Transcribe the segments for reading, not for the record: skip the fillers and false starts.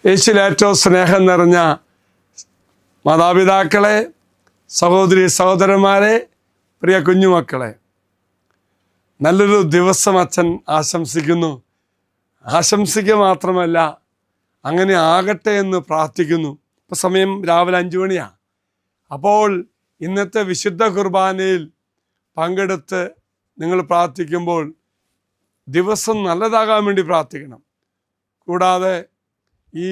യേശുവിൽ ഏറ്റവും സ്നേഹം നിറഞ്ഞ മാതാപിതാക്കളെ, സഹോദരി സഹോദരന്മാരെ, പ്രിയ കുഞ്ഞുമക്കളെ, നല്ലൊരു ദിവസം അച്ഛൻ ആശംസിക്കുന്നു. ആശംസിക്കുക മാത്രമല്ല, അങ്ങനെ ആകട്ടെ എന്ന് പ്രാർത്ഥിക്കുന്നു. ഇപ്പോൾ സമയം രാവിലെ 5 മണിയാണ്. അപ്പോൾ ഇന്നത്തെ വിശുദ്ധ കുർബാനയിൽ പങ്കെടുത്ത് നിങ്ങൾ പ്രാർത്ഥിക്കുമ്പോൾ ദിവസം നല്ലതാകാൻ വേണ്ടി പ്രാർത്ഥിക്കണം. കൂടാതെ ഈ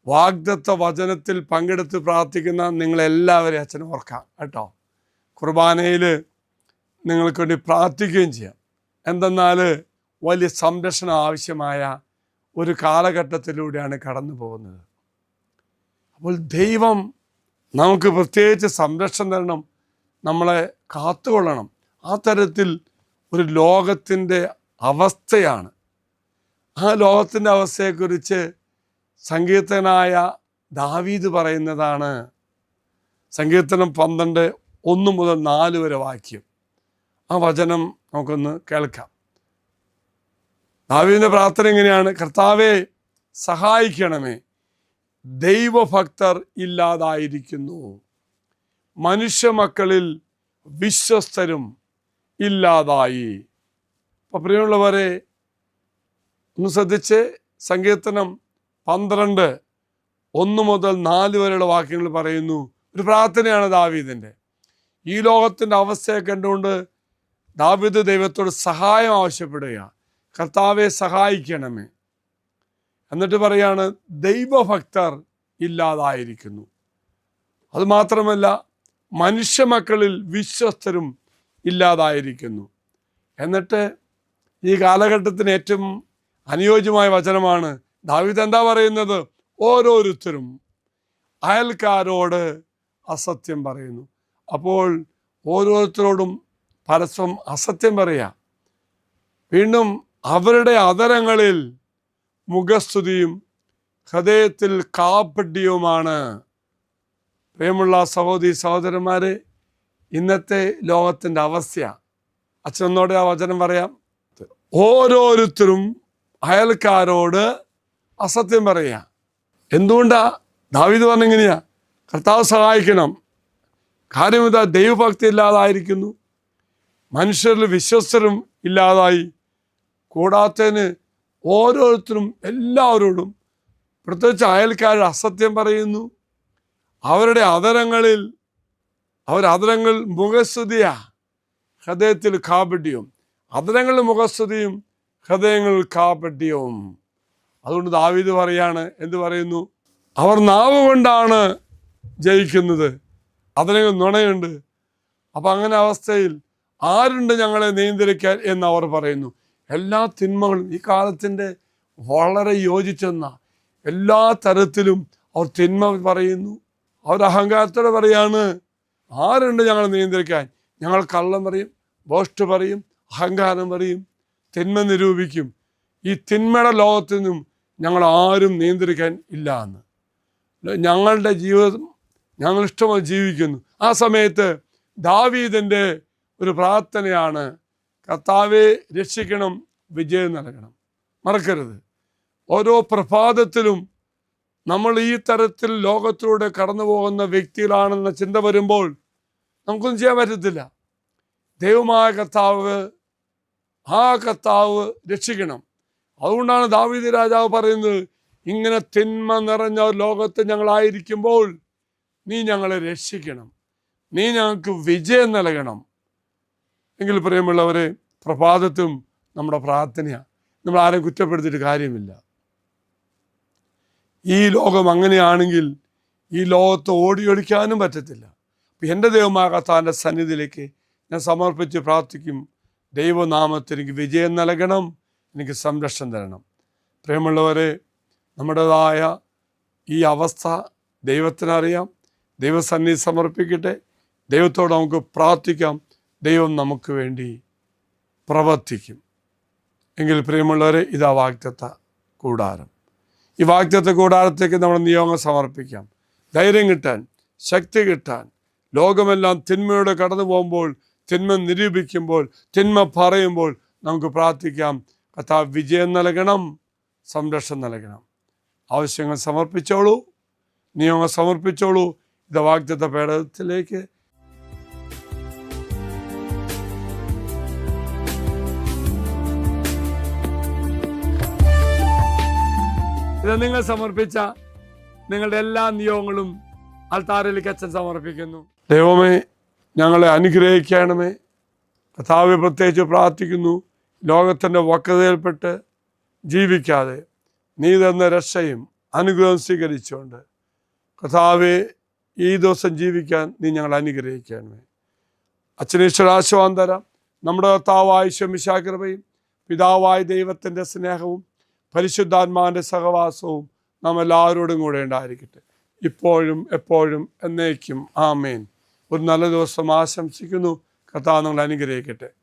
വാഗ്ദത്ത വചനത്തിൽ പങ്കെടുത്ത് പ്രാർത്ഥിക്കുന്ന നിങ്ങളെല്ലാവരെയും അച്ഛൻ ഓർക്കാം കേട്ടോ. കുർബാനയിൽ നിങ്ങൾക്ക് വേണ്ടി പ്രാർത്ഥിക്കുകയും ചെയ്യാം. എന്തെന്നാൽ വലിയ സംരക്ഷണം ആവശ്യമായ ഒരു കാലഘട്ടത്തിലൂടെയാണ് കടന്നു പോകുന്നത്. അപ്പോൾ ദൈവം നമുക്ക് പ്രത്യേകിച്ച് സംരക്ഷണം തരണം, നമ്മളെ കാത്തുകൊള്ളണം. ആ തരത്തിൽ ഒരു ലോകത്തിൻ്റെ അവസ്ഥയാണ്. ആ ലോകത്തിൻ്റെ അവസ്ഥയെക്കുറിച്ച് സങ്കീർത്തനായ ദാവീദ് പറയുന്നതാണ്. സങ്കീർത്തനം 12, 1 മുതൽ 4 വരെ വാക്യം. ആ വചനം നമുക്കൊന്ന് കേൾക്കാം. ദാവീദിൻ്റെ പ്രാർത്ഥന എങ്ങനെയാണ്? കർത്താവേ, സഹായിക്കണമേ, ദൈവഭക്തർ ഇല്ലാതായിരിക്കുന്നു, മനുഷ്യമക്കളിൽ വിശ്വസ്തരും ഇല്ലാതായി. അപ്പോൾ പ്രിയമുള്ളവരെ, ഒന്ന് ശ്രദ്ധിച്ച്, സങ്കീർത്തനം 12, 1 മുതൽ 4 വരെയുള്ള വാക്യങ്ങൾ പറയുന്നു. ഒരു പ്രാർത്ഥനയാണ് ദാവീദിൻ്റെ. ഈ ലോകത്തിൻ്റെ അവസ്ഥയെ കണ്ടുകൊണ്ട് ദാവീദ് ദൈവത്തോട് സഹായം ആവശ്യപ്പെടുക. കർത്താവെ, സഹായിക്കണമേ. എന്നിട്ട് പറയാണ്, ദൈവഭക്തർ ഇല്ലാതായിരിക്കുന്നു. അതുമാത്രമല്ല, മനുഷ്യമക്കളിൽ വിശ്വസ്തരും ഇല്ലാതായിരിക്കുന്നു. എന്നിട്ട് ഈ കാലഘട്ടത്തിന് ഏറ്റവും അനുയോജ്യമായ വചനമാണ്. ദാവീദ് എന്താ പറയുന്നത്? ഓരോരുത്തരും അയൽക്കാരോട് അസത്യം പറയുന്നു. അപ്പോൾ ഓരോരുത്തരോടും പരസ്പരം അസത്യം പറയുക. വീണ്ടും അവരുടെ അധരങ്ങളിൽ മുഖസ്തുതിയും ഹൃദയത്തിൽ കാപട്യവുമാണ്. പ്രിയമുള്ള സഹോദരി സഹോദരന്മാരെ, ഇന്നത്തെ ലോകത്തിൻ്റെ അവസ്ഥയാണ്. അച്ഛനോടെ ആ വചനം പറയാം. ഓരോരുത്തരും അയൽക്കാരോട് അസത്യം പറയുക. എന്തുകൊണ്ടാ? ദാവീദ് പറഞ്ഞെങ്ങനെയാ? കർത്താവ് സഹായിക്കണം. കാര്യം ഇതാ, ദൈവഭക്തി ഇല്ലാതായിരിക്കുന്നു, മനുഷ്യരിൽ വിശ്വസ്തരും ഇല്ലാതായി. കൂടാത്തതിന് ഓരോരുത്തരും എല്ലാവരോടും, പ്രത്യേകിച്ച് അയൽക്കാർ, അസത്യം പറയുന്നു. അവരുടെ അധരങ്ങളിൽ മുഖസ്തുതിയാ, ഹൃദയത്തിൽ കാപട്യവും. അധരങ്ങളിൽ മുഖസ്തുതിയും ഹൃദയങ്ങളിൽ കാപട്യവും. അതുകൊണ്ട് ദാവീദ് പറയാണ്, എന്ത് പറയുന്നു? അവർ നാവ് കൊണ്ടാണ് ജയിക്കുന്നത്, അധരങ്ങൾ നുണയുണ്ട്. അപ്പം അങ്ങനെ അവസ്ഥയിൽ ആരുണ്ട് ഞങ്ങളെ നിയന്ത്രിക്കാൻ എന്ന് അവർ പറയുന്നു. എല്ലാ തിന്മകളും ഈ കാലത്തിൻ്റെ വളരെ യോജിച്ചെന്ന എല്ലാ തരത്തിലും അവർ തിന്മ പറയുന്നു. അവർ അഹങ്കാരത്തോടെ പറയാണ്, ആരുണ്ട് ഞങ്ങളെ നിയന്ത്രിക്കാൻ? ഞങ്ങൾ കള്ളം പറയും, ഭോഷ്ട് പറയും, അഹങ്കാരം പറയും, തിന്മ നിരൂപിക്കും. ഈ തിന്മയുടെ ലോകത്തു നിന്നും ഞങ്ങൾ ആരും നിയന്ത്രിക്കാൻ ഇല്ല എന്ന്. ഞങ്ങളുടെ ജീവിതം ഞങ്ങൾ ഇഷ്ടമായി ജീവിക്കുന്നു. ആ സമയത്ത് ദാവീദിൻ്റെ ഒരു പ്രാർത്ഥനയാണ്, കർത്താവെ രക്ഷിക്കണം, വിജയം നൽകണം. മറക്കരുത്, ഓരോ പ്രഭാതത്തിലും നമ്മൾ ഈ തരത്തിൽ ലോകത്തിലൂടെ കടന്നു പോകുന്ന വ്യക്തികളാണെന്ന ചിന്ത വരുമ്പോൾ നമുക്കൊന്നും ചെയ്യാൻ പറ്റത്തില്ല. ദൈവമായ കർത്താവ്, ആ കർത്താവ് രക്ഷിക്കണം. അതുകൊണ്ടാണ് ദാവീദ് രാജാവ് പറയുന്നത്, ഇങ്ങനെ തിന്മ നിറഞ്ഞ ലോകത്ത് ഞങ്ങളായിരിക്കുമ്പോൾ നീ ഞങ്ങളെ രക്ഷിക്കണം, നീ ഞങ്ങൾക്ക് വിജയം നൽകണം. എങ്കിൽ പ്രിയമുള്ളവരെ, പ്രഭാതത്തും നമ്മുടെ പ്രാർത്ഥനയാണ്. നമ്മൾ ആരെയും കുറ്റപ്പെടുത്തിയിട്ട് കാര്യമില്ല. ഈ ലോകം അങ്ങനെയാണെങ്കിൽ ഈ ലോകത്ത് ഓടിയൊളിക്കാനും പറ്റത്തില്ല. അപ്പം എൻ്റെ ദൈവമായ കർത്താവിൻ്റെ സന്നിധിയിലേക്ക് ഞാൻ സമർപ്പിച്ച് പ്രാർത്ഥിക്കും. ദൈവനാമത്തിൽ എനിക്ക് വിജയം നൽകണം, എനിക്ക് സംരക്ഷണം തരണം. പ്രിയമുള്ളവരെ, നമ്മുടേതായ ഈ അവസ്ഥ ദൈവത്തിനറിയാം. ദൈവസന്നിധി സമർപ്പിക്കട്ടെ. ദൈവത്തോട് നമുക്ക് പ്രാർത്ഥിക്കാം. ദൈവം നമുക്ക് വേണ്ടി പ്രവർത്തിക്കും. എങ്കിൽ പ്രിയമുള്ളവരെ, ഇതാ വാഗ്ദത്ത കൂടാരം. ഈ വാഗ്ദത്ത കൂടാരത്തേക്ക് നമ്മുടെ നിയോഗം സമർപ്പിക്കാം. ധൈര്യം കിട്ടാൻ, ശക്തി കിട്ടാൻ, ലോകമെല്ലാം തിന്മയോടെ കടന്നു പോകുമ്പോൾ, തിന്മ നിരൂപിക്കുമ്പോൾ, തിന്മ പറയുമ്പോൾ നമുക്ക് പ്രാർത്ഥിക്കാം. കർത്താവ് വിജയം നൽകണം, സംരക്ഷണം നൽകണം. ആവശ്യങ്ങൾ സമർപ്പിച്ചോളൂ, നിയമങ്ങൾ സമർപ്പിച്ചോളൂ. ഇത് വാഗ്ദത്ത പേടകത്തിലേക്ക് ഇത് നിങ്ങൾ സമർപ്പിച്ച നിങ്ങളുടെ എല്ലാ നിയോഗങ്ങളും അൽത്താരയിലേക്ക് അച്ഛൻ സമർപ്പിക്കുന്നു. ദൈവമേ, ഞങ്ങളെ അനുഗ്രഹിക്കണമേ. കർത്താവേ, പ്രത്യേകിച്ച് പ്രാർത്ഥിക്കുന്നു, ലോകത്തിൻ്റെ വക്രതയിൽപ്പെട്ട് ജീവിക്കാതെ നീ തന്ന രക്ഷയും അനുഗ്രഹം സ്വീകരിച്ചുകൊണ്ട് കർത്താവേ, ഈ ദിവസം ജീവിക്കാൻ നീ ഞങ്ങളെ അനുഗ്രഹിക്കണമേ. അച്ഛനീശ്വരാശ്വാസം തരാം. നമ്മുടെ കർത്താവായ ശമിശാ കൃപയും പിതാവായ ദൈവത്തിൻ്റെ സ്നേഹവും പരിശുദ്ധാത്മാവിൻ്റെ സഹവാസവും നാം എല്ലാവരോടും കൂടെ ഉണ്ടായിരിക്കട്ടെ, ഇപ്പോഴും എപ്പോഴും എന്നേക്കും. ആമേൻ. ഒരു നല്ല ദിവസം ആശംസിക്കുന്നു. കർത്താവ് നിങ്ങളെ അനുഗ്രഹിക്കട്ടെ.